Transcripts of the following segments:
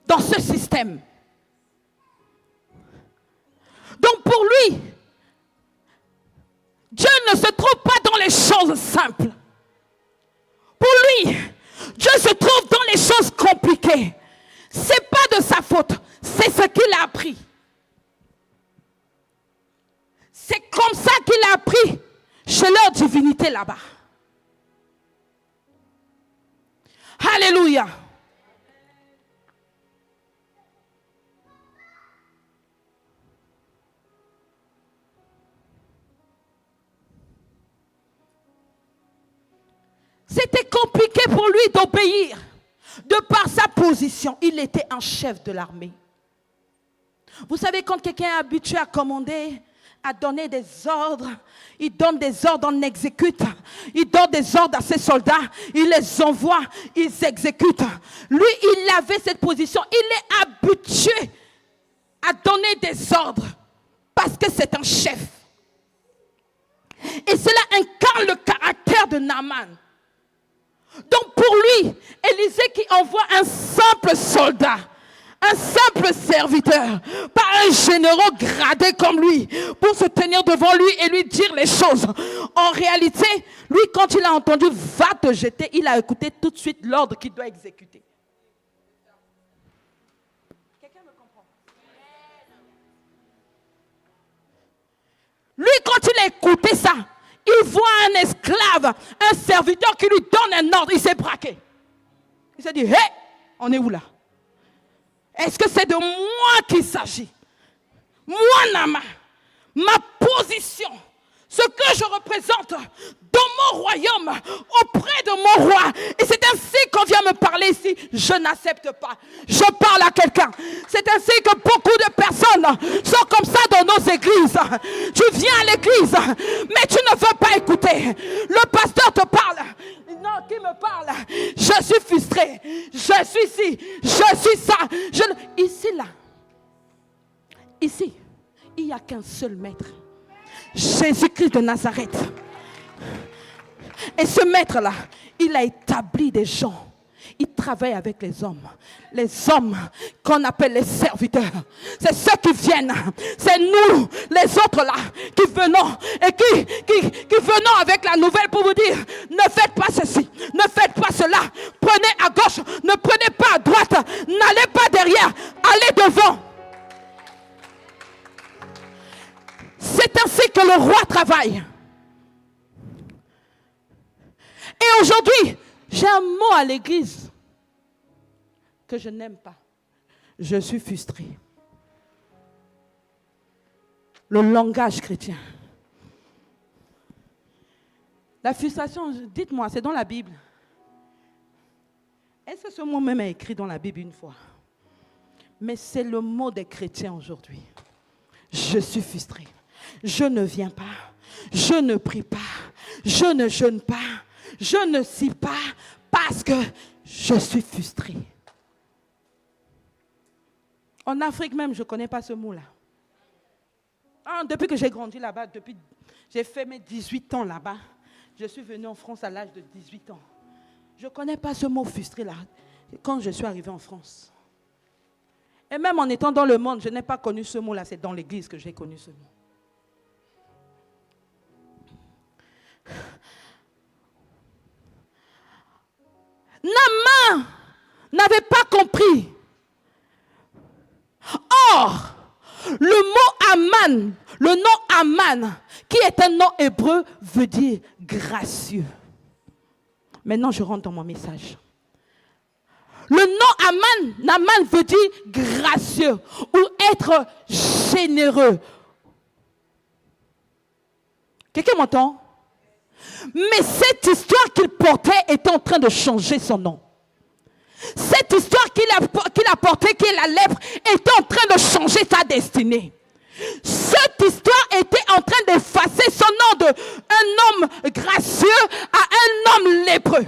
dans ce système. Donc pour lui, Dieu ne se trouve pas dans les choses simples. Pour lui, Dieu se trouve dans les choses compliquées. C'est pas de sa faute, c'est ce qu'il a appris. C'est comme ça qu'il a appris chez leur divinité là-bas. Alléluia. C'était compliqué pour lui d'obéir. De par sa position, il était un chef de l'armée. Vous savez, quand quelqu'un est habitué à commander, à donner des ordres, il donne des ordres, on exécute. Il donne des ordres à ses soldats, il les envoie, ils exécutent. Lui, il avait cette position. Il est habitué à donner des ordres parce que c'est un chef. Et cela incarne le caractère de Naaman. Donc pour lui, Élisée qui envoie un simple soldat, un simple serviteur, pas un général gradé comme lui, pour se tenir devant lui et lui dire les choses. En réalité, lui, quand il a entendu « va te jeter », il a écouté tout de suite l'ordre qu'il doit exécuter. Quelqu'un me comprend? Lui, quand il a écouté ça, il voit un esclave, un serviteur qui lui donne un ordre, il s'est braqué. Il s'est dit, hé, on est où là? Est-ce que c'est de moi qu'il s'agit? Moi, Naaman, ma position, ce que je représente dans mon royaume, auprès de mon roi. Et c'est ainsi qu'on vient me parler ici. Je n'accepte pas. Je parle à quelqu'un. C'est ainsi que beaucoup de personnes sont comme ça dans nos églises. Tu viens à l'église, mais tu ne veux pas écouter. Le pasteur te parle. Non, qui me parle? Je suis frustré. Je suis ci. Je suis ça. Ici, là. Ici, il n'y a qu'un seul maître. Jésus-Christ de Nazareth. Et ce maître-là, il a établi des gens. Il travaille avec les hommes. Les hommes qu'on appelle les serviteurs. C'est ceux qui viennent. C'est nous, les autres là, qui venons et qui venons avec la nouvelle pour vous dire, ne faites pas ceci, ne faites pas cela. Prenez à gauche, ne prenez pas à droite. N'allez pas derrière, allez devant. C'est ainsi que le roi travaille. Et aujourd'hui, j'ai un mot à l'église que je n'aime pas. Je suis frustré. Le langage chrétien. La frustration, dites-moi, c'est dans la Bible. Est-ce que ce mot même est écrit dans la Bible une fois? Mais c'est le mot des chrétiens aujourd'hui. Je suis frustré. Je ne viens pas. Je ne prie pas. Je ne jeûne pas. Je ne scie pas parce que je suis frustré. En Afrique même, je ne connais pas ce mot-là. Depuis que j'ai grandi là-bas, j'ai fait mes 18 ans là-bas. Je suis venu en France à l'âge de 18 ans. Je ne connais pas ce mot frustré-là quand je suis arrivé en France. Et même en étant dans le monde, je n'ai pas connu ce mot-là. C'est dans l'église que j'ai connu ce mot. Naaman n'avait pas compris. Or, le mot Aman, le nom Aman, qui est un nom hébreu, veut dire gracieux. Maintenant, je rentre dans mon message. Le nom Aman, Naaman veut dire gracieux ou être généreux. Quelqu'un m'entend? Mais cette histoire qu'il portait était en train de changer son nom. Cette histoire qu'il a portée, qui est la lèpre, était en train de changer sa destinée. Cette histoire était en train d'effacer son nom de un homme gracieux à un homme lépreux.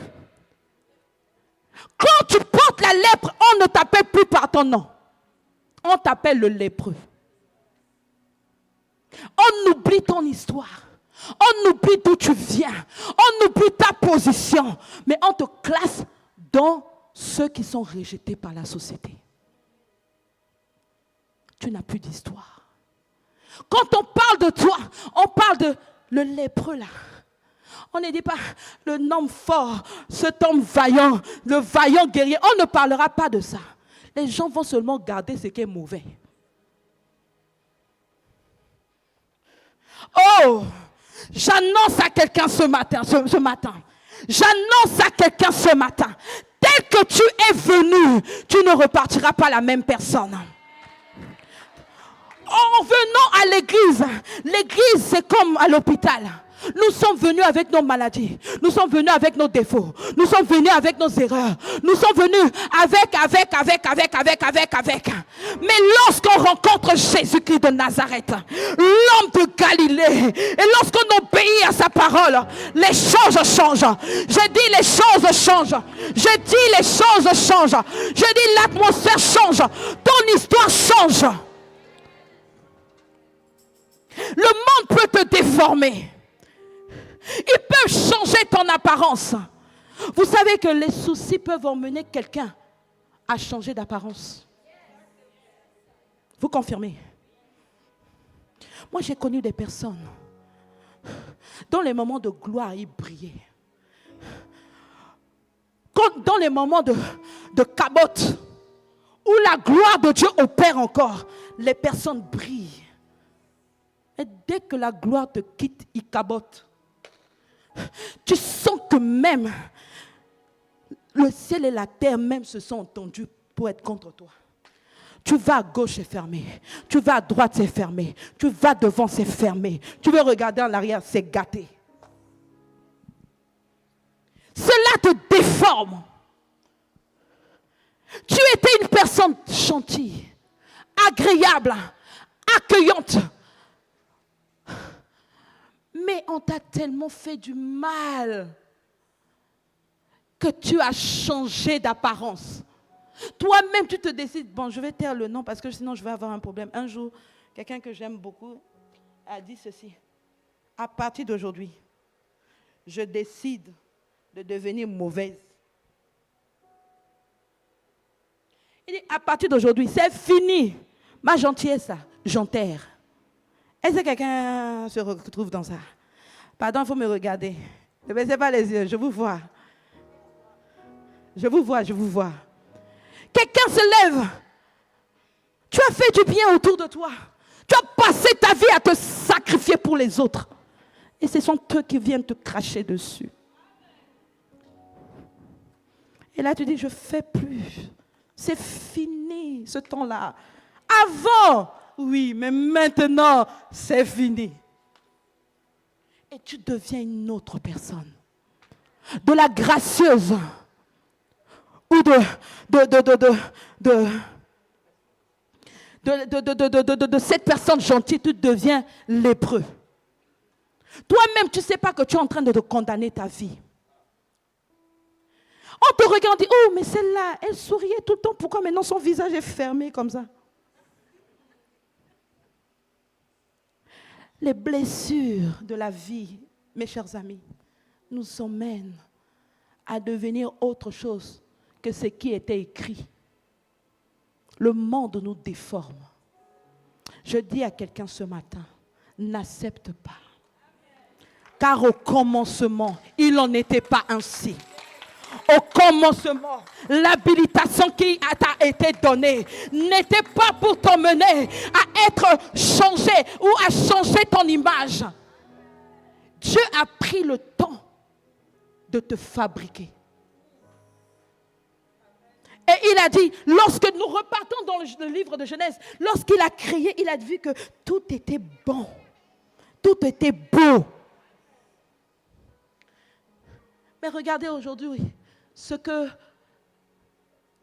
Quand tu portes la lèpre, on ne t'appelle plus par ton nom. On t'appelle le lépreux. On oublie ton histoire. On oublie d'où tu viens. On oublie ta position. Mais on te classe dans ceux qui sont rejetés par la société. tu n'as plus d'histoire. Quand on parle de toi, on parle de le lépreux là. On ne dit pas le homme fort, cet homme vaillant, le vaillant guerrier. On ne parlera pas de ça. Les gens vont seulement garder ce qui est mauvais. Oh, j'annonce à quelqu'un ce matin. J'annonce à quelqu'un ce matin. Tel que tu es venu, tu ne repartiras pas la même personne. En venant à l'église, l'église c'est comme à l'hôpital. Nous sommes venus avec nos maladies. Nous sommes venus avec nos défauts. Nous sommes venus avec nos erreurs. Nous sommes venus avec. Mais lorsqu'on rencontre Jésus-Christ de Nazareth, l'homme de Galilée, et lorsqu'on obéit à sa parole, les choses changent. Je dis les choses changent. Je dis les choses changent. Je dis l'atmosphère change. Ton histoire change. Le monde peut te déformer. Il peut changer ton apparence. Vous savez que les soucis peuvent emmener quelqu'un à changer d'apparence. Vous confirmez? Moi, j'ai connu des personnes dans les moments de gloire, ils brillaient. Dans les moments de cabote, où la gloire de Dieu opère encore, les personnes brillent. Et dès que la gloire te quitte, ils cabotent. Tu sens que même le ciel et la terre même se sont entendus pour être contre toi. Tu vas à gauche, c'est fermé. Tu vas à droite, c'est fermé. Tu vas devant, c'est fermé. Tu veux regarder en arrière, c'est gâté. Cela te déforme. Tu étais une personne gentille, agréable, accueillante. Mais on t'a tellement fait du mal que tu as changé d'apparence. Toi-même, tu te décides, bon, je vais taire le nom parce que sinon je vais avoir un problème. Un jour, quelqu'un que j'aime beaucoup a dit ceci. À partir d'aujourd'hui, je décide de devenir mauvaise. Il dit, à partir d'aujourd'hui, c'est fini. Ma gentillesse, j'enterre. Est-ce que quelqu'un se retrouve dans ça? Pardon, il faut me regarder. Ne baissez pas les yeux, je vous vois. Je vous vois. Quelqu'un se lève. Tu as fait du bien autour de toi. Tu as passé ta vie à te sacrifier pour les autres. Et ce sont eux qui viennent te cracher dessus. Et là, tu dis, je ne fais plus. C'est fini, ce temps-là. Avant, oui, mais maintenant, c'est fini. Et tu deviens une autre personne. De la gracieuse. Ou de cette personne gentille, tu deviens lépreux. Toi-même, tu ne sais pas que tu es en train de te condamner ta vie. On te regarde et dit, oh, mais celle-là, elle souriait tout le temps. Pourquoi maintenant son visage est fermé comme ça? Les blessures de la vie, mes chers amis, nous emmènent à devenir autre chose que ce qui était écrit. Le monde nous déforme. Je dis à quelqu'un ce matin, n'accepte pas. Car au commencement, il n'en était pas ainsi. Au commencement, l'habilitation qui t'a été donnée n'était pas pour t'emmener à être changé ou à changer ton image. Dieu a pris le temps de te fabriquer. Et il a dit, lorsque nous repartons dans le livre de Genèse, lorsqu'il a créé, il a vu que tout était bon, tout était beau. Mais regardez aujourd'hui ce que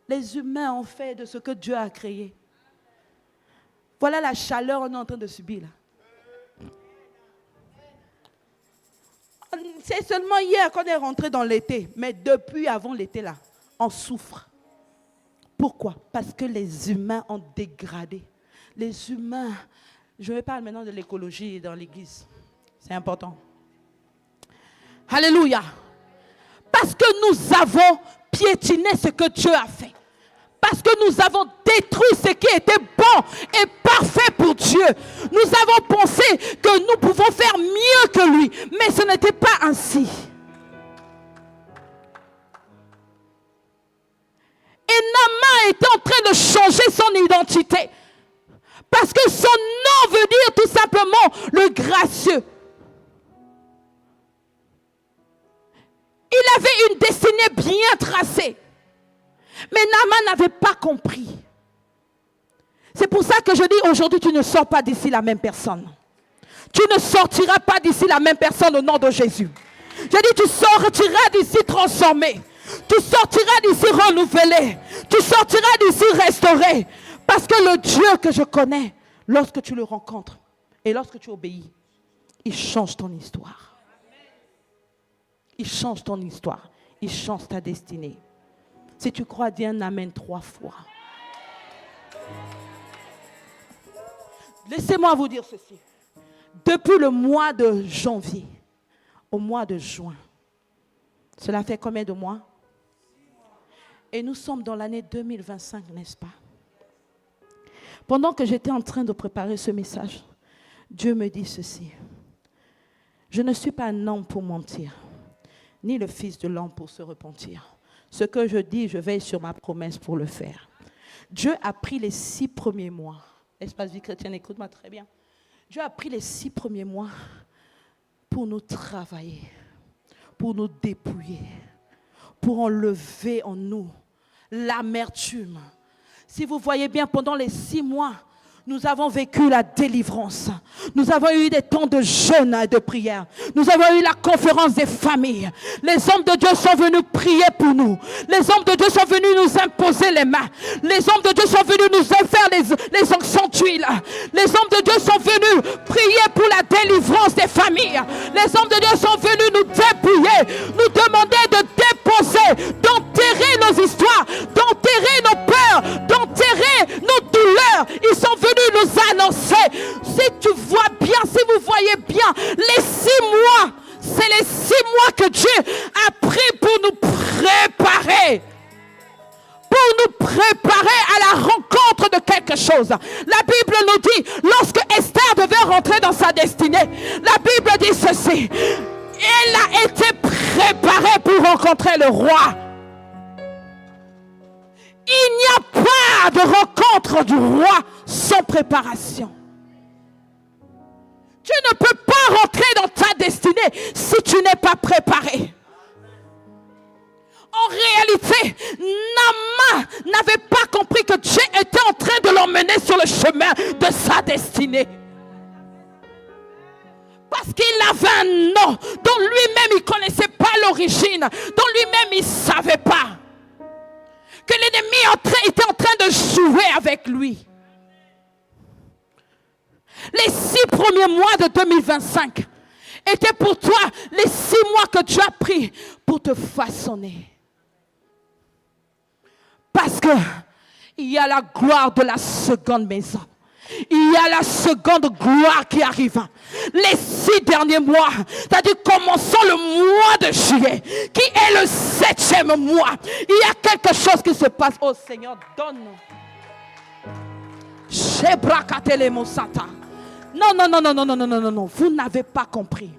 les humains ont fait de ce que Dieu a créé. Voilà la chaleur qu'on est en train de subir là. C'est seulement hier qu'on est rentré dans l'été, mais depuis avant l'été là, on souffre. Pourquoi? Parce que les humains ont dégradé. Les humains, je vais parler maintenant de l'écologie dans l'église. C'est important. Alléluia. Parce que nous avons piétiné ce que Dieu a fait. parce que nous avons détruit ce qui était bon et parfait pour Dieu. Nous avons pensé que nous pouvons faire mieux que lui, mais ce n'était pas ainsi. Et Naaman était en train de changer son identité. Parce que son nom veut dire tout simplement le gracieux. Il avait une destinée bien tracée. Mais Naaman n'avait pas compris. C'est pour ça que je dis aujourd'hui, tu ne sors pas d'ici la même personne. Tu ne sortiras pas d'ici la même personne au nom de Jésus. Je dis, tu sortiras d'ici transformé. Tu sortiras d'ici renouvelé. Tu sortiras d'ici restauré. Parce que le Dieu que je connais, lorsque tu le rencontres et lorsque tu obéis, il change ton histoire. Il change ton histoire. Il change ta destinée. Si tu crois, dis un amen 3 fois. Laissez-moi vous dire ceci. Depuis le mois de janvier au mois de juin, cela fait combien de mois? Et nous sommes dans l'année 2025, n'est-ce pas? Pendant que j'étais en train de préparer ce message, Dieu me dit ceci. Je ne suis pas un homme pour mentir, ni le fils de l'homme pour se repentir. Ce que je dis, je veille sur ma promesse pour le faire. Dieu a pris les 6 premiers mois. Espace vie chrétienne, écoute-moi très bien. Dieu a pris les 6 premiers mois pour nous travailler, pour nous dépouiller, pour enlever en nous l'amertume. Si vous voyez bien, pendant les 6 mois, nous avons vécu la délivrance. Nous avons eu des temps de jeûne et de prière. Nous avons eu la conférence des familles. Les hommes de Dieu sont venus prier pour nous. Les hommes de Dieu sont venus nous imposer les mains. Les hommes de Dieu sont venus nous faire les onctions d'huile. Les hommes de Dieu sont venus prier pour la délivrance des familles. Les hommes de Dieu sont venus nous dépouiller, nous demander de déposer, d'enterrer nos histoires, d'enterrer nos peurs, d'enterrer nos douleurs. Ils sont venus nous annoncer. Si tu vois bien, si vous voyez bien, les 6 mois, c'est les 6 mois que Dieu a pris pour nous préparer. Pour nous préparer à la rencontre de quelque chose. La Bible nous dit, lorsque Esther devait rentrer dans sa destinée, la Bible dit ceci. Elle a été préparée pour rencontrer le roi. Il n'y a pas de rencontre du roi sans préparation. Tu ne peux pas rentrer dans ta destinée si tu n'es pas préparé. En réalité, Naaman n'avait pas compris que Dieu était en train de l'emmener sur le chemin de sa destinée. Parce qu'il avait un nom dont lui-même il ne connaissait pas l'origine, dont lui-même il ne savait pas. Que l'ennemi était en train de jouer avec lui. Les 6 premiers mois de 2025 étaient pour toi les 6 mois que Dieu a pris pour te façonner. Parce que il y a la gloire de la seconde maison. Il y a la seconde gloire qui arrive. Les 6 derniers mois, c'est-à-dire commençons le mois de juillet, qui est le 7e mois. Il y a quelque chose qui se passe. Oh Seigneur, donne-nous. Non. Vous n'avez pas compris.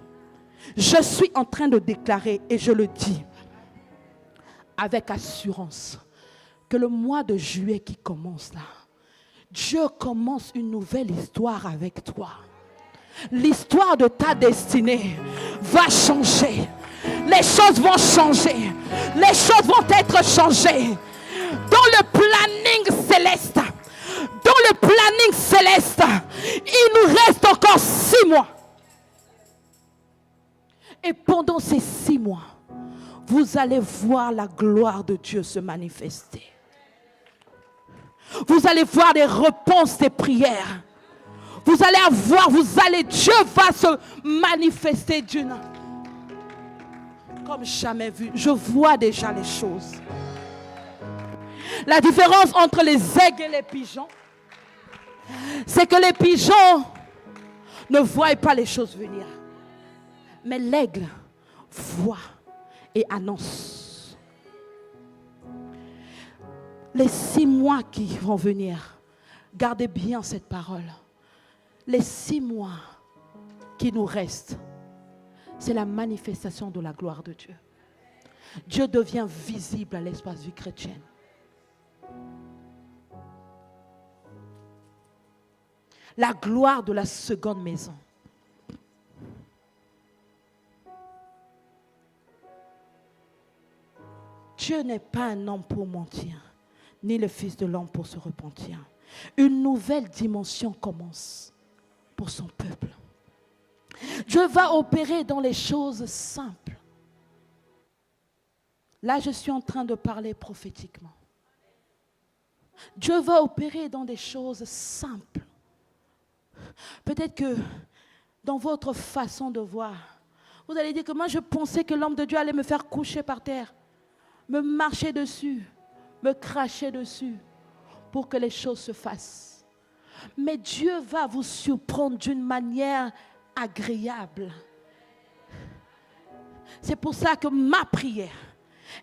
Je suis en train de déclarer, et je le dis avec assurance, que le mois de juillet qui commence là, Dieu commence une nouvelle histoire avec toi. L'histoire de ta destinée va changer. Les choses vont changer. Les choses vont être changées. Dans le planning céleste, il nous reste encore 6 mois. Et pendant ces 6 mois, vous allez voir la gloire de Dieu se manifester. Vous allez voir les réponses des prières. Vous allez Dieu va se manifester d'une comme jamais vu. Je vois déjà les choses. La différence entre les aigles et les pigeons, c'est que les pigeons ne voient pas les choses venir. Mais l'aigle voit et annonce. Les 6 mois qui vont venir, gardez bien cette parole. Les 6 mois qui nous restent, c'est la manifestation de la gloire de Dieu. Dieu devient visible à l'espace vie chrétienne. La gloire de la seconde maison. Dieu n'est pas un homme pour mentir, ni le Fils de l'homme pour se repentir. Une nouvelle dimension commence pour son peuple. Dieu va opérer dans les choses simples. Là, je suis en train de parler prophétiquement. Dieu va opérer dans des choses simples. Peut-être que dans votre façon de voir, vous allez dire que moi je pensais que l'homme de Dieu allait me faire coucher par terre, me marcher dessus, me cracher dessus pour que les choses se fassent. Mais Dieu va vous surprendre d'une manière agréable. C'est pour ça que ma prière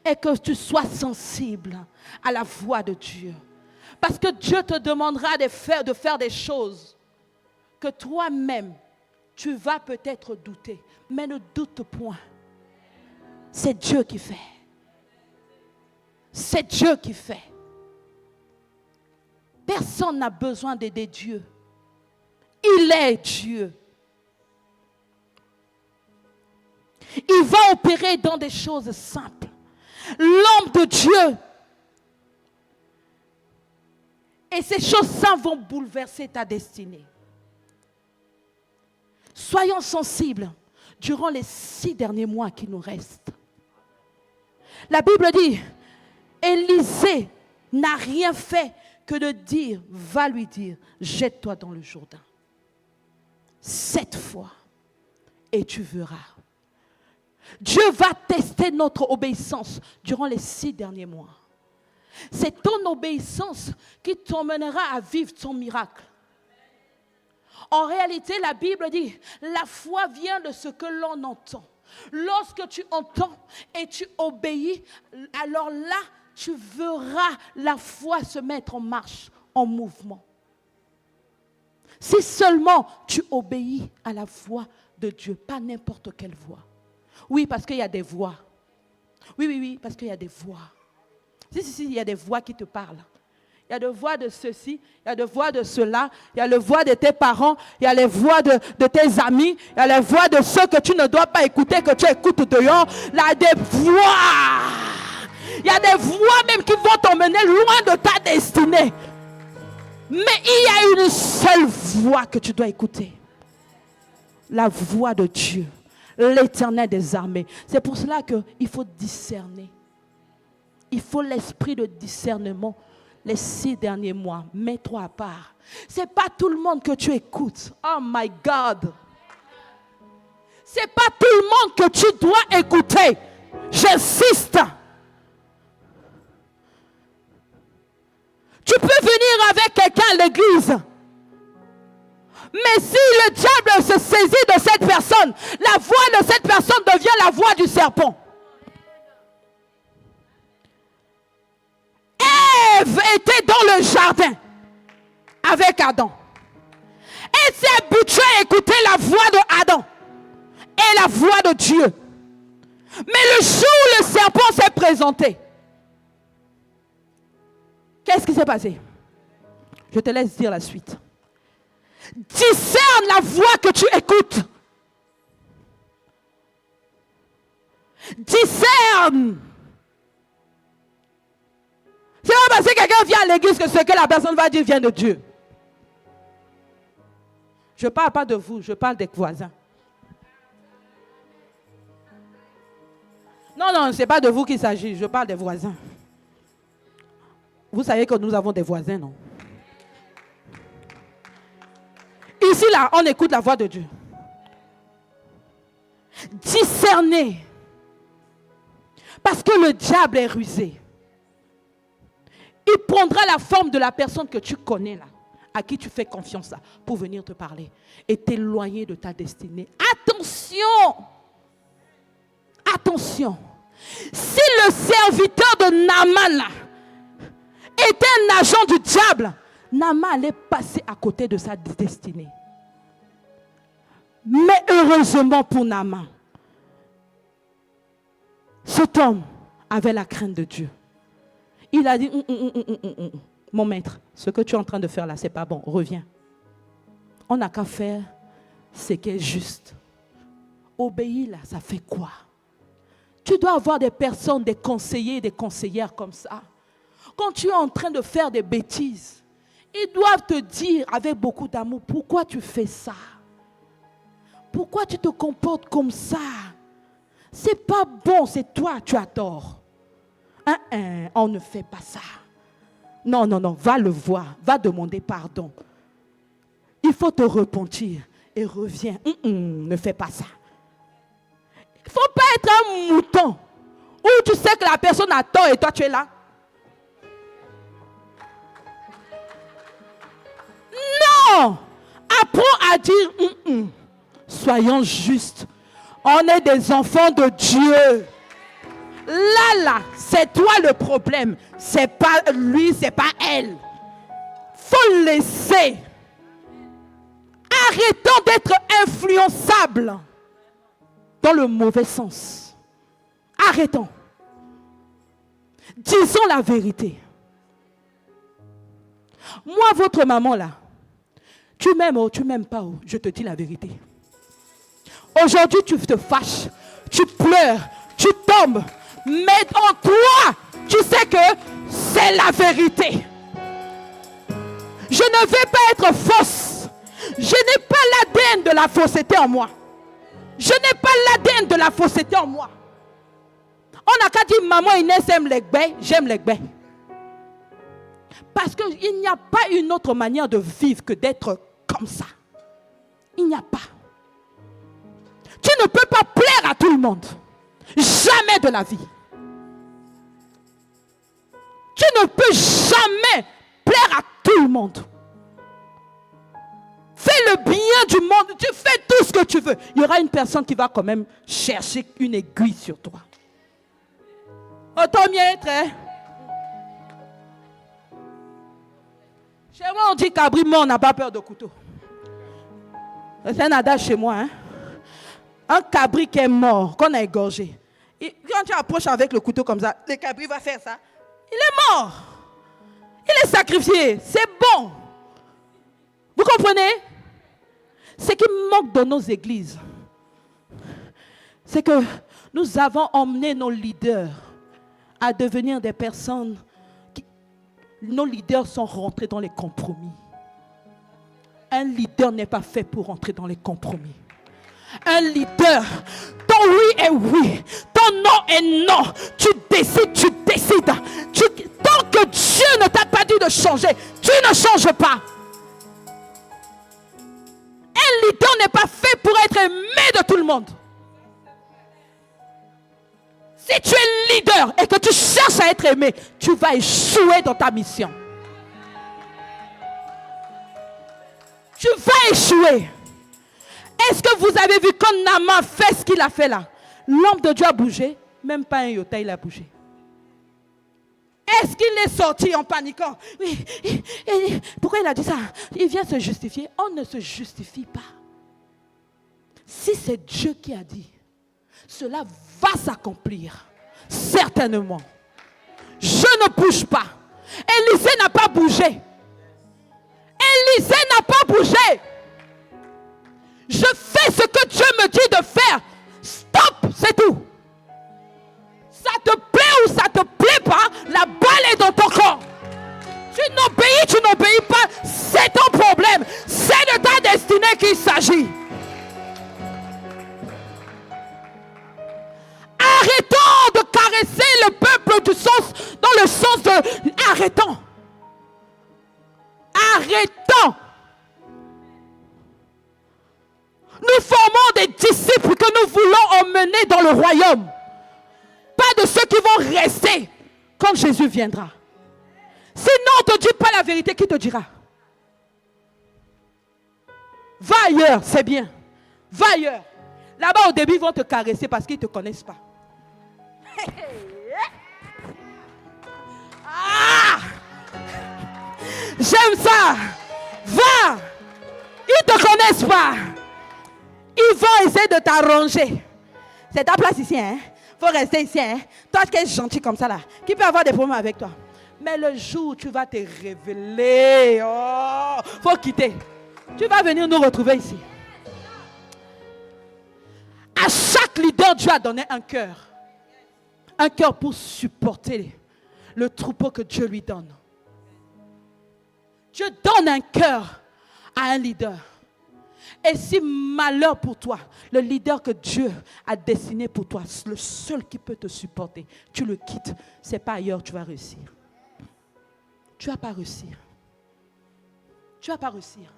est que tu sois sensible à la voix de Dieu. Parce que Dieu te demandera de faire des choses que toi-même, tu vas peut-être douter. Mais ne doute point. C'est Dieu qui fait. C'est Dieu qui fait. Personne n'a besoin d'aider Dieu. Il est Dieu. Il va opérer dans des choses simples. L'homme de Dieu. Et ces choses simples vont bouleverser ta destinée. Soyons sensibles durant les 6 derniers mois qui nous restent. La Bible dit, Élisée n'a rien fait que de dire, va lui dire, jette-toi dans le Jourdain. 7 fois, et tu verras. Dieu va tester notre obéissance durant les 6 derniers mois. C'est ton obéissance qui t'emmènera à vivre ton miracle. En réalité, la Bible dit, la foi vient de ce que l'on entend. Lorsque tu entends et tu obéis, alors là, tu verras la foi se mettre en marche, en mouvement. Si seulement tu obéis à la voix de Dieu, pas n'importe quelle voix. Oui, parce qu'il y a des voix. Oui, parce qu'il y a des voix. Si, il y a des voix qui te parlent. Il y a des voix de ceci, il y a des voix de cela, il y a les voix de tes parents, il y a les voix de tes amis, il y a les voix de ceux que tu ne dois pas écouter, que tu écoutes dehors. Il y a des voix. Il y a des voix même qui vont t'emmener loin de ta destinée. Mais il y a une seule voix que tu dois écouter. La voix de Dieu, l'Éternel des armées. C'est pour cela qu'il faut discerner. Il faut l'esprit de discernement. Les 6 derniers mois, mets-toi à part. Ce n'est pas tout le monde que tu écoutes. Oh my God. Ce n'est pas tout le monde que tu dois écouter. J'insiste. Tu peux venir avec quelqu'un à l'église. Mais si le diable se saisit de cette personne, la voix de cette personne devient la voix du serpent. Ève était dans le jardin avec Adam. Elle s'est habituée à écouter la voix de Adam et la voix de Dieu. Mais le jour où le serpent s'est présenté, qu'est-ce qui s'est passé? Je te laisse dire la suite. Discerne la voix que tu écoutes. Discerne. C'est pas parce que quelqu'un vient à l'église que ce que la personne va dire vient de Dieu. Je ne parle pas de vous, je parle des voisins. Non, ce n'est pas de vous qu'il s'agit, je parle des voisins. Vous savez que nous avons des voisins, non? Ici, là, on écoute la voix de Dieu. Discerner. Parce que le diable est rusé. Il prendra la forme de la personne que tu connais là, à qui tu fais confiance là, pour venir te parler et t'éloigner de ta destinée. Attention! Attention! Si le serviteur de Naaman là était un agent du diable, Naaman allait passer à côté de sa destinée. Mais heureusement pour Naaman, cet homme avait la crainte de Dieu. Il a dit, mon maître, ce que tu es en train de faire là, ce n'est pas bon, reviens. On n'a qu'à faire ce qui est juste. Obéir là, ça fait quoi? Tu dois avoir des personnes, des conseillers, des conseillères comme ça. Quand tu es en train de faire des bêtises, ils doivent te dire avec beaucoup d'amour, pourquoi tu fais ça? Pourquoi tu te comportes comme ça? C'est pas bon, c'est toi, tu as tort. On ne fait pas ça. Non, va le voir, va demander pardon. Il faut te repentir et reviens. Ne fais pas ça. Il ne faut pas être un mouton où tu sais que la personne a tort et toi tu es là. Non! Apprends à dire, soyons justes. On est des enfants de Dieu. Là, c'est toi le problème. C'est pas lui, c'est pas elle. Faut laisser. Arrêtons d'être influençables dans le mauvais sens. Arrêtons. Disons la vérité. Moi, votre maman là, tu m'aimes ou tu m'aimes pas, je te dis la vérité. Aujourd'hui, tu te fâches, tu pleures, tu tombes. Mais en toi, tu sais que c'est la vérité. Je ne vais pas être fausse. Je n'ai pas l'ADN de la fausseté en moi. Je n'ai pas l'ADN de la fausseté en moi. On n'a qu'à dire, maman Inès aime les gbés, j'aime les gbés. Parce qu'il n'y a pas une autre manière de vivre que d'être comme ça. Il n'y a pas. Tu ne peux pas plaire à tout le monde. Jamais de la vie. Tu ne peux jamais plaire à tout le monde. Fais le bien du monde. Tu fais tout ce que tu veux. Il y aura une personne qui va quand même chercher une aiguille sur toi. Autant mieux être. Hein? Chez moi, on dit cabri mort, on n'a pas peur de couteau. C'est un adage chez moi. Hein? Un cabri qui est mort, qu'on a égorgé. Et quand tu approches avec le couteau comme ça, le cabri va faire ça. Il est mort. Il est sacrifié. C'est bon. Vous comprenez? Ce qui manque dans nos églises, c'est que nous avons emmené nos leaders à devenir des personnes nos leaders sont rentrés dans les compromis. Un leader n'est pas fait pour rentrer dans les compromis. Un leader, ton oui est oui, ton non est non. Tu décides, tu décides. Tant que Dieu ne t'a pas dit de changer, tu ne changes pas. Un leader n'est pas fait pour être aimé de tout le monde. Si tu es leader et que tu cherches à être aimé, tu vas échouer dans ta mission. Tu vas échouer. Est-ce que vous avez vu quand Naaman fait ce qu'il a fait là? L'homme de Dieu a bougé, même pas un iota il a bougé. Est-ce qu'il est sorti en paniquant? Oui. Pourquoi il a dit ça? Il vient se justifier. On ne se justifie pas. Si c'est Dieu qui a dit, cela va s'accomplir. Certainement. Je ne bouge pas. Élisée n'a pas bougé. Élisée n'a pas bougé. Je fais ce que Dieu me dit de faire. Stop, c'est tout. Ça te plaît ou ça te plaît pas, la balle est dans ton corps. Tu n'obéis pas, c'est ton problème. C'est de ta destinée qu'il s'agit. Arrêtons de caresser le peuple dans le sens de... Arrêtons. Nous formons des disciples que nous voulons emmener dans le royaume. Pas de ceux qui vont rester quand Jésus viendra. Sinon on ne te dit pas la vérité, qui te dira? Va ailleurs, c'est bien. Va ailleurs. Là-bas au début ils vont te caresser parce qu'ils ne te connaissent pas. J'aime ça. Va. Ils ne te connaissent pas. Ils vont essayer de t'arranger. C'est ta place ici, hein. Faut rester ici, hein. Toi qui es gentil comme ça là, qui peut avoir des problèmes avec toi. Mais le jour où tu vas te révéler, oh, faut quitter. Tu vas venir nous retrouver ici. À chaque leader, Dieu a donné un cœur. Un cœur pour supporter le troupeau que Dieu lui donne. Dieu donne un cœur à un leader. Et si malheur pour toi, le leader que Dieu a destiné pour toi, le seul qui peut te supporter, tu le quittes, ce n'est pas ailleurs que tu vas réussir. Tu ne vas pas réussir. Tu ne vas pas réussir.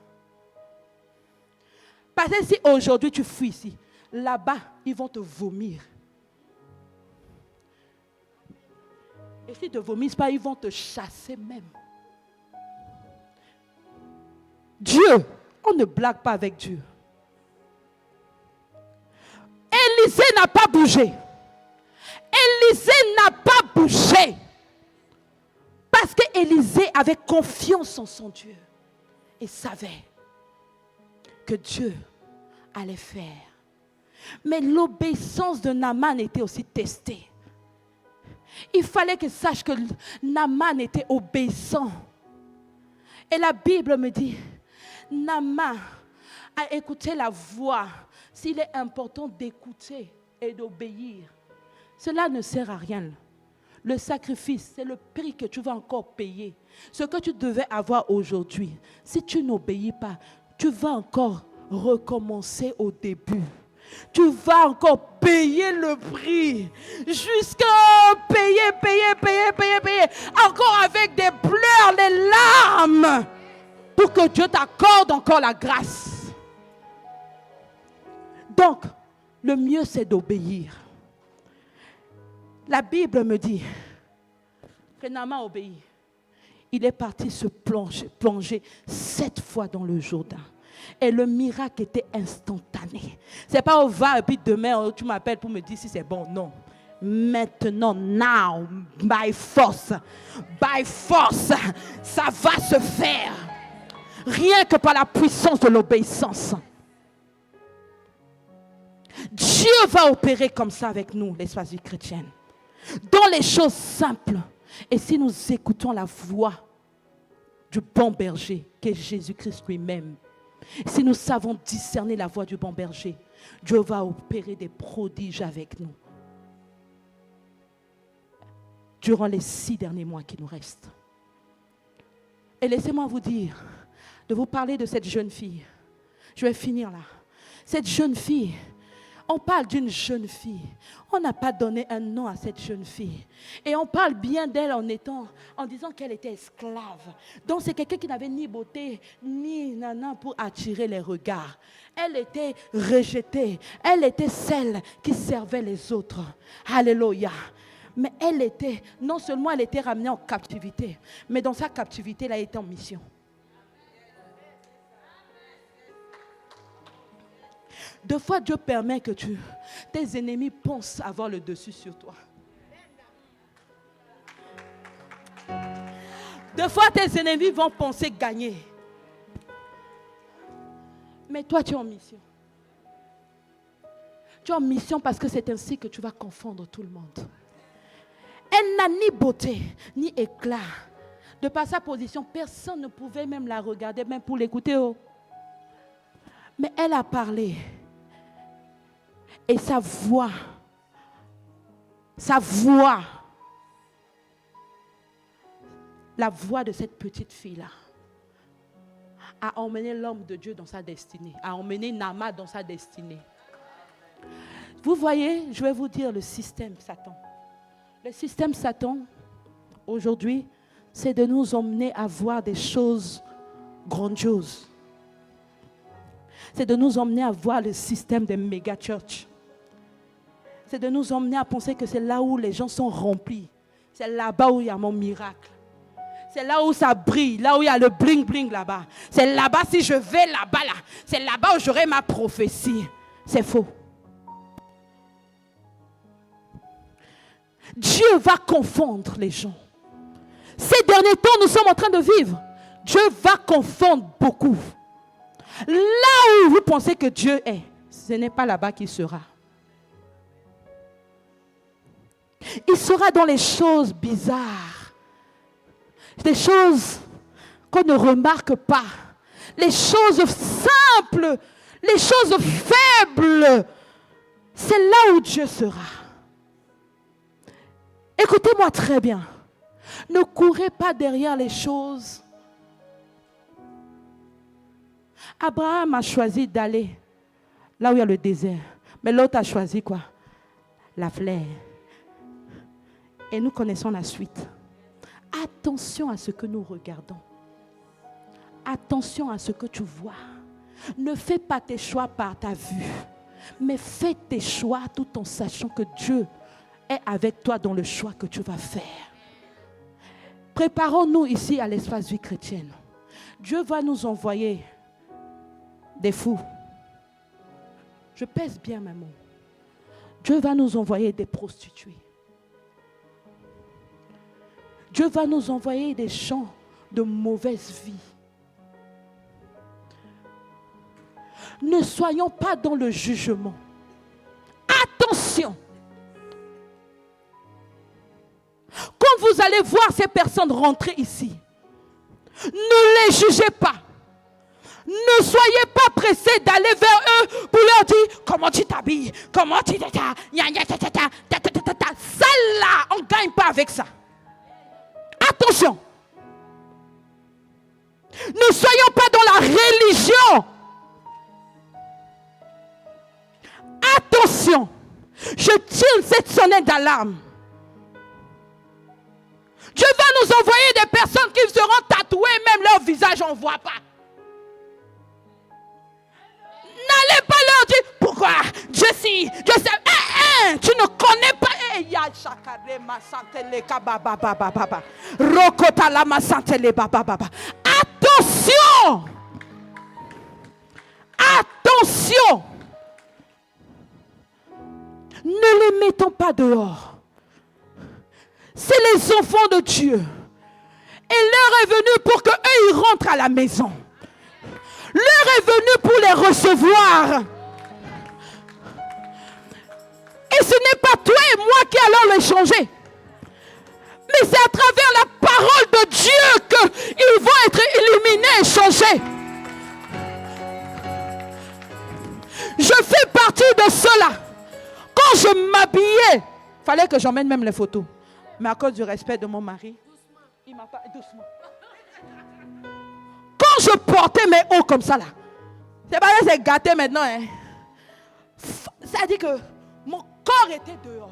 Parce que si aujourd'hui tu fuis ici, là-bas, ils vont te vomir. Et s'ils ne te vomissent pas, ils vont te chasser même. Dieu, on ne blague pas avec Dieu. Élisée n'a pas bougé. Élisée n'a pas bougé. Parce qu'Élisée avait confiance en son Dieu. Et savait que Dieu allait faire. Mais l'obéissance de Naaman était aussi testée. Il fallait qu'il sache que Naaman était obéissant. Et la Bible me dit, Naaman a écouté la voix. S'il est important d'écouter et d'obéir, cela ne sert à rien. Le sacrifice, c'est le prix que tu vas encore payer. Ce que tu devais avoir aujourd'hui, si tu n'obéis pas, tu vas encore recommencer au début. Tu vas encore payer le prix. Jusqu'à payer. Encore avec des pleurs, des larmes. Pour que Dieu t'accorde encore la grâce. Donc, le mieux c'est d'obéir. La Bible me dit que Naaman obéit. Il est parti se plonger 7 fois dans le Jourdain. Et le miracle était instantané. Ce n'est pas au va et puis demain tu m'appelles pour me dire si c'est bon. Non. Maintenant, now, by force, ça va se faire. Rien que par la puissance de l'obéissance. Dieu va opérer comme ça avec nous, l'espace vie chrétienne. Dans les choses simples. Et si nous écoutons la voix du bon berger, qui est Jésus-Christ lui-même, si nous savons discerner la voix du bon berger, Dieu va opérer des prodiges avec nous. Durant les 6 derniers mois qui nous restent. Et laissez-moi vous dire, de vous parler de cette jeune fille. Je vais finir là. Cette jeune fille, on parle d'une jeune fille. On n'a pas donné un nom à cette jeune fille. Et on parle bien d'elle en disant qu'elle était esclave. Donc c'est quelqu'un qui n'avait ni beauté, ni nana pour attirer les regards. Elle était rejetée. Elle était celle qui servait les autres. Alléluia. Mais non seulement elle était ramenée en captivité, mais dans sa captivité, elle a été en mission. Deux fois, Dieu permet que tes ennemis pensent avoir le dessus sur toi. Deux fois, tes ennemis vont penser gagner. Mais toi, tu es en mission. Tu es en mission parce que c'est ainsi que tu vas confondre tout le monde. Elle n'a ni beauté, ni éclat. De par sa position, personne ne pouvait même la regarder, même pour l'écouter. Oh. Mais elle a parlé. Et sa voix, la voix de cette petite fille-là, a emmené l'homme de Dieu dans sa destinée, a emmené Naaman dans sa destinée. Vous voyez, je vais vous dire le système Satan. Le système Satan, aujourd'hui, c'est de nous emmener à voir des choses grandioses. C'est de nous emmener à voir le système des méga-churches. C'est de nous emmener à penser que c'est là où les gens sont remplis. C'est là-bas où il y a mon miracle. C'est là où ça brille, là où il y a le bling-bling là-bas. C'est là-bas, si je vais là-bas, là, c'est là-bas où j'aurai ma prophétie. C'est faux. Dieu va confondre les gens. Ces derniers temps, nous sommes en train de vivre Dieu va confondre beaucoup. Là où vous pensez que Dieu est, ce n'est pas là-bas qu'il sera. Il sera dans les choses bizarres, des choses qu'on ne remarque pas, les choses simples, les choses faibles. C'est là où Dieu sera. Écoutez-moi très bien. Ne courez pas derrière les choses. Abraham a choisi d'aller là où il y a le désert. Mais l'autre a choisi quoi? La fleur. Et nous connaissons la suite. Attention à ce que nous regardons. Attention à ce que tu vois. Ne fais pas tes choix par ta vue. Mais fais tes choix tout en sachant que Dieu est avec toi dans le choix que tu vas faire. Préparons-nous ici à l'espace vie chrétienne. Dieu va nous envoyer des fous. Je pèse bien mes mots. Dieu va nous envoyer des prostituées. Dieu va nous envoyer des gens de mauvaise vie. Ne soyons pas dans le jugement. Attention. Quand vous allez voir ces personnes rentrer ici, ne les jugez pas. Ne soyez pas pressés d'aller vers eux pour leur dire comment tu t'habilles, comment tu t'habilles. Ça là, on ne gagne pas avec ça. Attention. Ne soyons pas dans la religion. Attention. Je tire cette sonnette d'alarme. Dieu va nous envoyer des personnes qui seront tatouées, même leur visage on ne voit pas. N'allez pas leur dire pourquoi je sais. Tu ne connais pas. Attention. Attention. Ne les mettons pas dehors. C'est les enfants de Dieu. Et l'heure est venue pour qu'eux ils rentrent à la maison. L'heure est venue pour les recevoir. Et ce n'est pas toi et moi qui allons les changer. Mais c'est à travers la parole de Dieu qu'ils vont être illuminés et changés. Je fais partie de cela. Quand je m'habillais, il fallait que j'emmène même les photos. Mais à cause du respect de mon mari, il m'a pas... Doucement. Quand je portais mes hauts comme ça là, c'est pas là, c'est gâté maintenant. Hein. Ça dit que mon corps était dehors.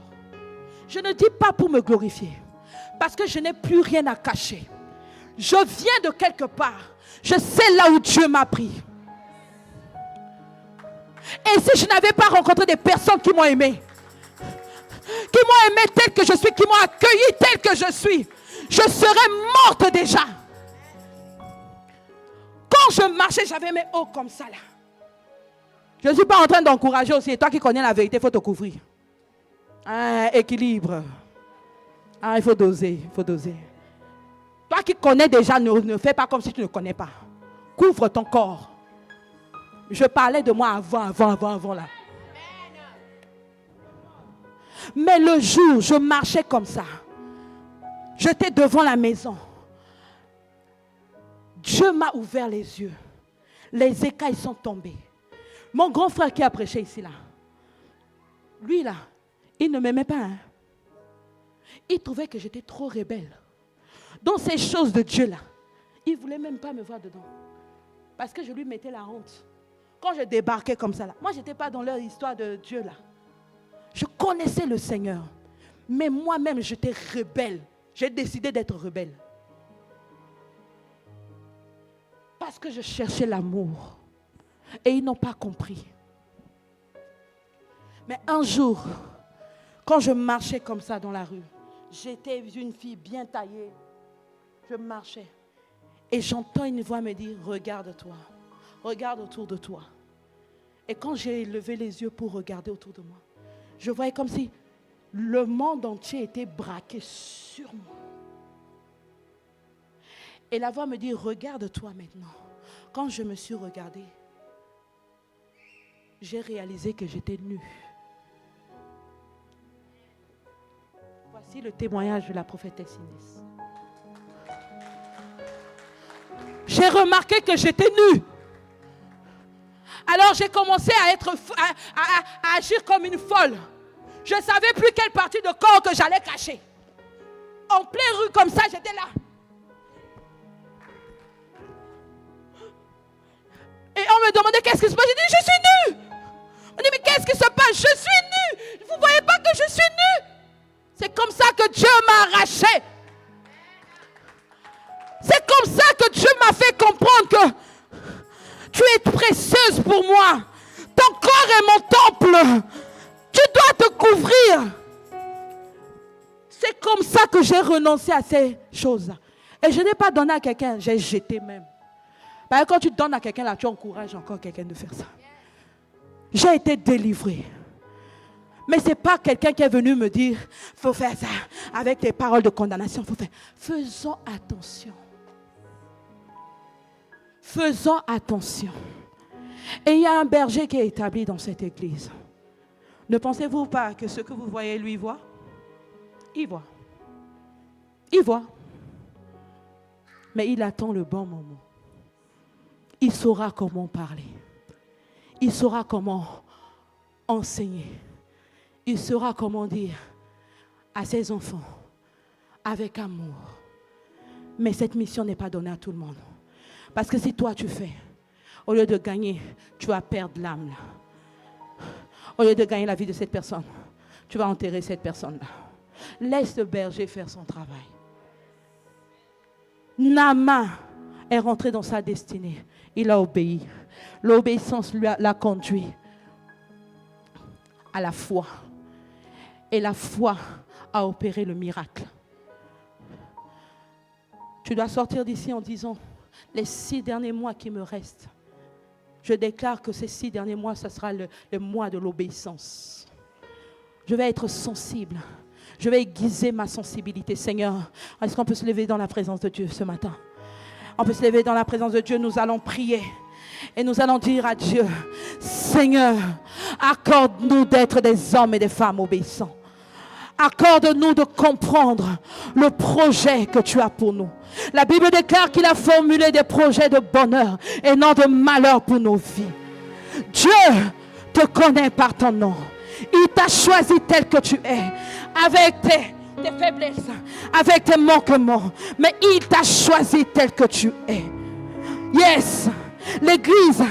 Je ne dis pas pour me glorifier. Parce que je n'ai plus rien à cacher. Je viens de quelque part. Je sais là où Dieu m'a pris. Et si je n'avais pas rencontré des personnes qui m'ont aimé, qui m'ont aimé tel que je suis, qui m'ont accueilli tel que je suis, je serais morte déjà. Quand je marchais, j'avais mes hauts comme ça là. Je ne suis pas en train d'encourager aussi. Et toi qui connais la vérité, il faut te couvrir. Équilibre. Il faut doser, il faut doser. Toi qui connais déjà, ne fais pas comme si tu ne connais pas. Couvre ton corps. Je parlais de moi avant là. Mais le jour, je marchais comme ça. J'étais devant la maison. Dieu m'a ouvert les yeux. Les écailles sont tombées. Mon grand frère qui a prêché ici là, lui là, il ne m'aimait pas. Hein. Il trouvait que j'étais trop rebelle. Dans ces choses de Dieu là, il ne voulait même pas me voir dedans. Parce que je lui mettais la honte. Quand je débarquais comme ça là, moi je n'étais pas dans leur histoire de Dieu là. Je connaissais le Seigneur. Mais moi-même j'étais rebelle. J'ai décidé d'être rebelle. Parce que je cherchais l'amour. Et ils n'ont pas compris. Mais un jour, quand je marchais comme ça dans la rue, j'étais une fille bien taillée. Je marchais. Et j'entends une voix me dire, regarde-toi. Regarde autour de toi. Et quand j'ai levé les yeux pour regarder autour de moi, je voyais comme si le monde entier était braqué sur moi. Et la voix me dit, regarde-toi maintenant. Quand je me suis regardée, j'ai réalisé que j'étais nue. Voici le témoignage de la prophétesse Inès. J'ai remarqué que j'étais nue. Alors j'ai commencé à agir comme une folle. Je ne savais plus quelle partie de corps que j'allais cacher. En pleine rue comme ça, j'étais là. Et on me demandait qu'est-ce qui se passe. J'ai dit, je suis nue. On dit, mais qu'est-ce qui se passe? Je suis nue. Vous ne voyez pas que je suis nue? C'est comme ça que Dieu m'a arraché. C'est comme ça que Dieu m'a fait comprendre que tu es précieuse pour moi. Ton corps est mon temple. Tu dois te couvrir. C'est comme ça que j'ai renoncé à ces choses-là. Et je n'ai pas donné à quelqu'un, j'ai jeté même. Parce que quand tu donnes à quelqu'un, là, tu encourages encore quelqu'un de faire ça. J'ai été délivrée. Mais ce n'est pas quelqu'un qui est venu me dire, il faut faire ça, avec des paroles de condamnation. Faut faire. Faisons attention. Faisons attention. Et il y a un berger qui est établi dans cette église. Ne pensez-vous pas que ce que vous voyez, lui voit? Il voit. Il voit. Mais il attend le bon moment. Il saura comment parler. Il saura comment enseigner. Il saura comment dire à ses enfants avec amour. Mais cette mission n'est pas donnée à tout le monde. Parce que si toi tu fais, au lieu de gagner, tu vas perdre l'âme. Au lieu de gagner la vie de cette personne, tu vas enterrer cette personne-là. Laisse le berger faire son travail. Naaman est rentré dans sa destinée. Il a obéi. L'obéissance l'a conduit à la foi. Et la foi a opéré le miracle. Tu dois sortir d'ici en disant, les 6 derniers mois qui me restent, je déclare que ces 6 derniers mois, ce sera le mois de l'obéissance. Je vais être sensible. Je vais aiguiser ma sensibilité. Seigneur, est-ce qu'on peut se lever dans la présence de Dieu ce matin? On peut se lever dans la présence de Dieu. Nous allons prier. Et nous allons dire à Dieu, Seigneur, accorde-nous d'être des hommes et des femmes obéissants. Accorde-nous de comprendre le projet que tu as pour nous. La Bible déclare qu'il a formulé des projets de bonheur et non de malheur pour nos vies. Dieu te connaît par ton nom. Il t'a choisi tel que tu es, avec tes faiblesses, avec tes manquements. Mais il t'a choisi tel que tu es. Yes, l'Église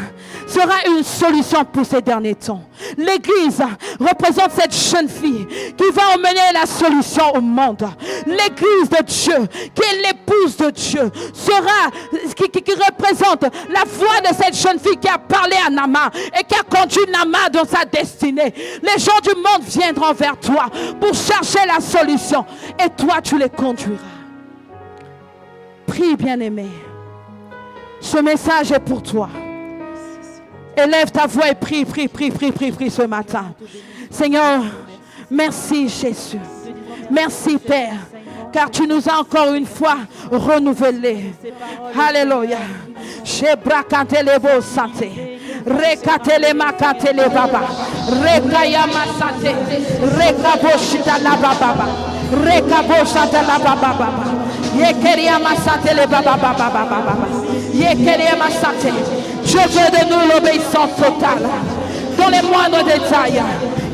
sera une solution pour ces derniers temps. L'Église représente cette jeune fille qui va emmener la solution au monde. L'Église de Dieu, qui est l'épouse de Dieu, sera qui représente la voix de cette jeune fille qui a parlé à Naaman et qui a conduit Naaman dans sa destinée. Les gens du monde viendront vers toi pour chercher la solution et toi tu les conduiras. Prie, bien-aimé. Ce message est pour toi. Élève ta voix et prie ce matin. Seigneur, merci Jésus. Merci Père, car tu nous as encore une fois renouvelés. Alléluia. Shebrakatelebo santé. Rekatele makatele baba. Rekayama santé. Rekaboshita la baba. Rekaboshita la baba. Yekeriama santé le baba baba. Yekeriama santé. Dieu veut de nous l'obéissance totale. Dans les moindres détails.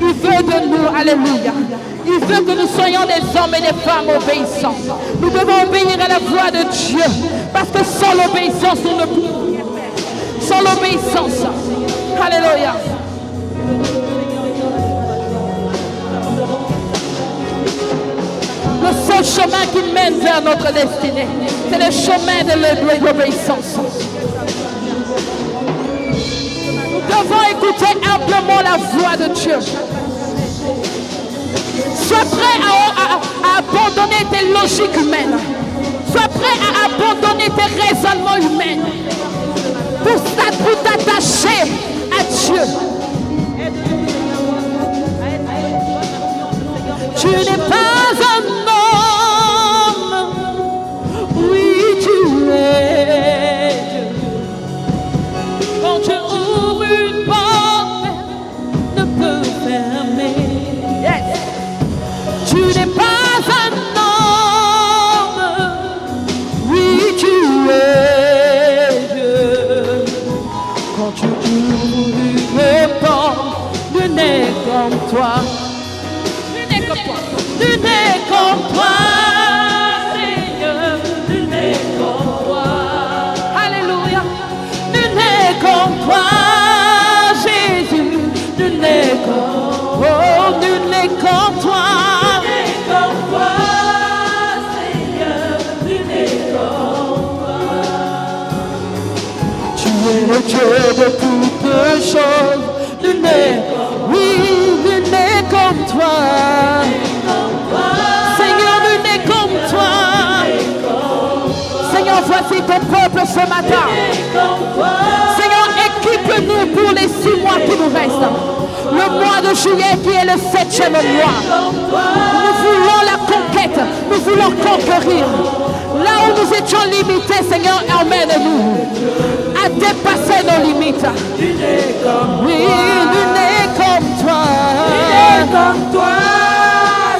Il veut de nous, alléluia. Il veut que nous soyons des hommes et des femmes obéissants. Nous devons obéir à la voix de Dieu. Parce que sans l'obéissance, nous ne pouvons rien faire. Sans l'obéissance. Alléluia. Le seul chemin qui mène vers notre destinée, c'est le chemin de l'obéissance. Nous devons écouter humblement la voix de Dieu. Sois prêt à abandonner tes logiques humaines. Sois prêt à abandonner tes raisonnements humains pour t'attacher à Dieu. Tu n'es pas un homme, oui tu es comme toi. Nul n'est comme toi. Nul n'est comme toi, Seigneur. Nul n'est comme toi. Alléluia. Nul n'est comme toi, Jésus. Nul n'est comme toi. Oh, nul n'est comme toi. Nul n'est comme toi, Seigneur. Nul n'est comme toi. Tu es le Dieu de toutes choses. Nul n'est, oui, nul n'est comme toi. Seigneur, nul n'est comme toi. Seigneur, voici ton peuple ce matin. Seigneur, équipe-nous pour les 6 mois qui nous restent. Le mois de juillet qui est le 7e mois. Nous voulons la conquête. Nous voulons conquérir. Là où nous étions limités, Seigneur, emmène-nous à dépasser nos limites. Oui, nul n'est comme toi. Nul n'est comme toi,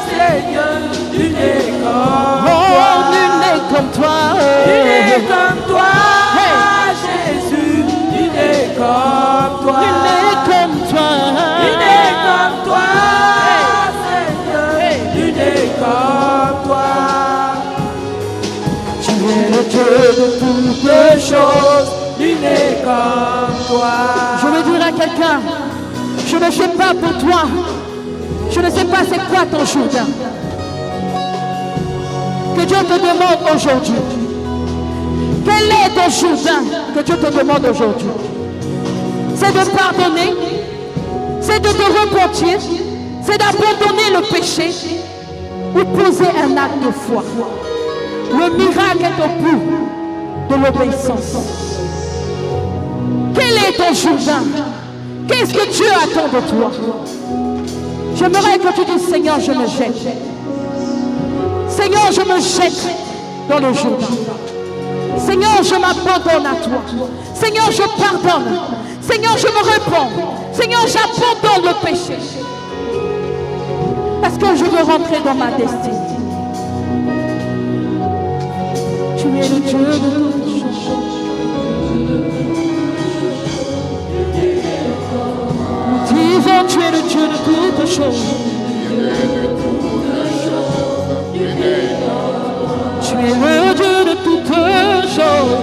Seigneur. Nul n'est comme toi. Oh, nul n'est comme toi. Nul n'est comme toi, Jésus. Nul n'est comme toi. Nul n'est comme toi. Nul n'est comme toi, Seigneur. Nul n'est comme toi. Tu es le Dieu de toutes choses. Nul n'est comme toi. Je veux dire à quelqu'un, je ne sais pas pour toi, je ne sais pas c'est quoi ton Jourdain. Que Dieu te demande aujourd'hui. Quel est ton Jourdain que Dieu te demande aujourd'hui? C'est de pardonner, c'est de te repentir, c'est d'abandonner le péché ou poser un acte de foi. Le miracle est au bout de l'obéissance. Quel est ton Jourdain? Qu'est-ce que Dieu attend de toi? J'aimerais que tu dises, Seigneur, je me jette. Seigneur, je me jette dans le Jourdain. Seigneur, je m'abandonne à toi. Seigneur, je pardonne. Seigneur, je me réponds. Seigneur, j'abandonne le péché. Parce que je veux rentrer dans ma destinée. Tu es le Dieu de toutes choses. Disons, tu es le Dieu de toutes choses. Tu es le Dieu de toutes choses.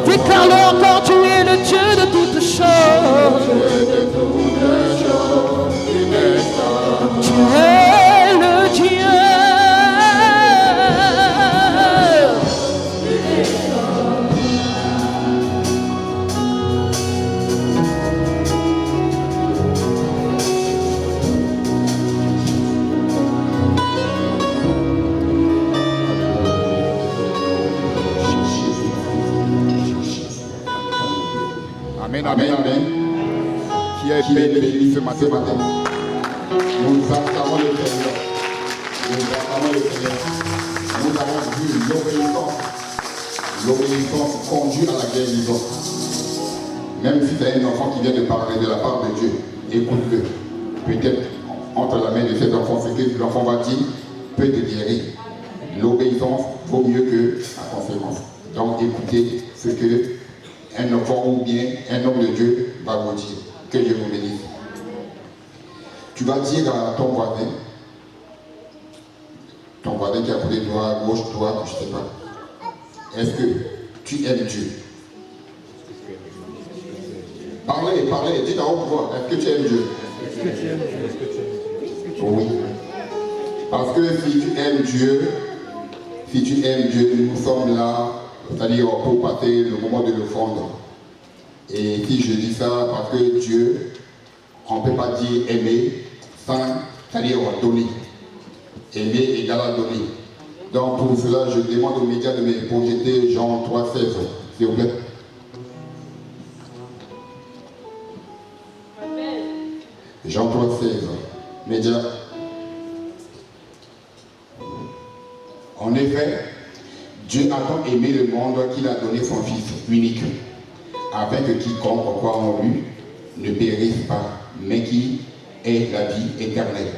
Déclare-le encore, tu es le Dieu de toutes choses. Tu es le Dieu. Amen, amen, amen. Qui est béni ce matin. Nous acclamons le Seigneur. Nous acclamons le Seigneur. Nous avons vu l'obéissance. L'obéissance conduit à la guérison. Même si c'est un enfant qui vient de parler de la part de Dieu, écoute-le. Peut-être entre la main de cet enfant, ce que l'enfant va dire peut te guérir. L'obéissance vaut mieux que la conséquence. Donc écoutez ce que un enfant ou bien un homme de Dieu va vous dire. Que Dieu vous bénisse. Tu vas dire à ton voisin qui a côté de toi, à gauche, toi, je ne sais pas. Est-ce que tu aimes Dieu? Parlez, dites à haute voix. Est-ce que tu aimes Dieu? Oui. Parce que si tu aimes Dieu, nous sommes là, c'est-à-dire pour passer le moment de le fondre. Et si je dis ça, parce que Dieu, on ne peut pas dire aimer sans, c'est-à-dire donner. Aimer égale à donner. Donc pour cela, je demande aux médias de me projeter Jean 3,16, s'il vous plaît. Jean 3,16. Médias. En effet, Dieu a tant aimé le monde qu'il a donné son Fils unique, afin que quiconque croit en lui ne périsse pas, mais qui ait la vie éternelle.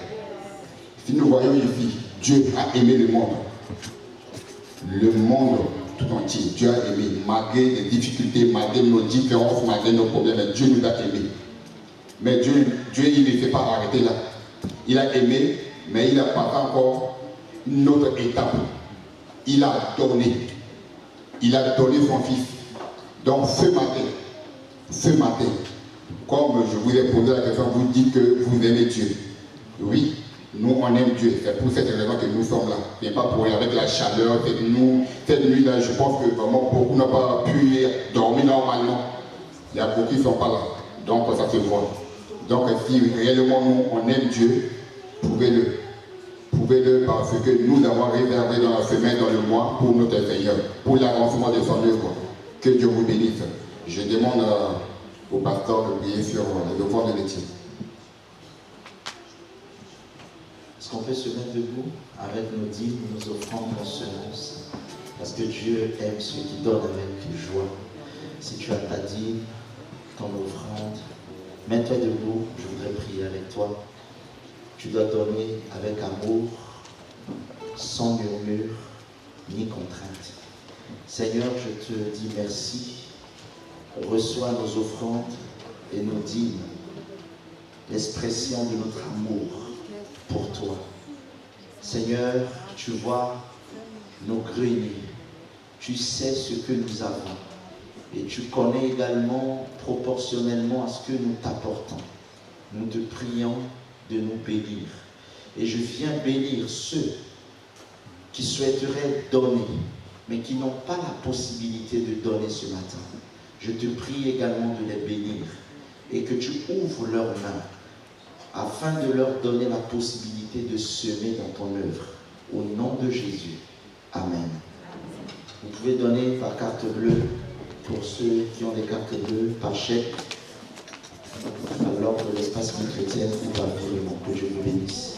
Si nous voyons ici, Dieu a aimé le monde tout entier. Dieu a aimé, malgré les difficultés, malgré nos différences, malgré nos problèmes, Dieu nous a aimés. Mais Dieu, il ne s'est pas arrêté là. Il a aimé, mais il a passé encore une autre étape. Il a donné. Il a donné son fils. Donc ce matin, comme je vous ai posé la question, vous dites que vous aimez Dieu. Oui, nous on aime Dieu. C'est pour cette raison que nous sommes là. Il n'y a pas pour rien avec la chaleur. Cette nuit-là, je pense que vraiment beaucoup n'ont pas pu dormir normalement. Il y a beaucoup qui ne sont pas là. Donc ça se voit. Donc si réellement nous on aime Dieu, prouvez-le. Prouvez-le parce que nous avons réservé dans la semaine, dans le mois, pour notre Seigneur, pour l'avancement de son œuvre. Que Dieu vous bénisse. Je demande au pasteur de prier sur le devoir de métier. Est-ce qu'on peut se mettre debout avec nos dîmes, nos offrandes, nos semences? Parce que Dieu aime ceux qui donnent avec joie. Si tu as ta dîme, ton offrande, mets-toi debout, je voudrais prier avec toi. Tu dois donner avec amour, sans murmure, ni contrainte. Seigneur, je te dis merci. Reçois nos offrandes et nos dîmes, l'expression de notre amour pour toi. Seigneur, tu vois nos greniers. Tu sais ce que nous avons. Et tu connais également proportionnellement à ce que nous t'apportons. Nous te prions de nous bénir. Et je viens bénir ceux qui souhaiteraient donner, mais qui n'ont pas la possibilité de donner ce matin. Je te prie également de les bénir et que tu ouvres leurs mains afin de leur donner la possibilité de semer dans ton œuvre. Au nom de Jésus. Amen. Vous pouvez donner par carte bleue pour ceux qui ont des cartes bleues, par chèque, à l'ordre de l'espace chrétien ou par virement. Que je vous bénisse.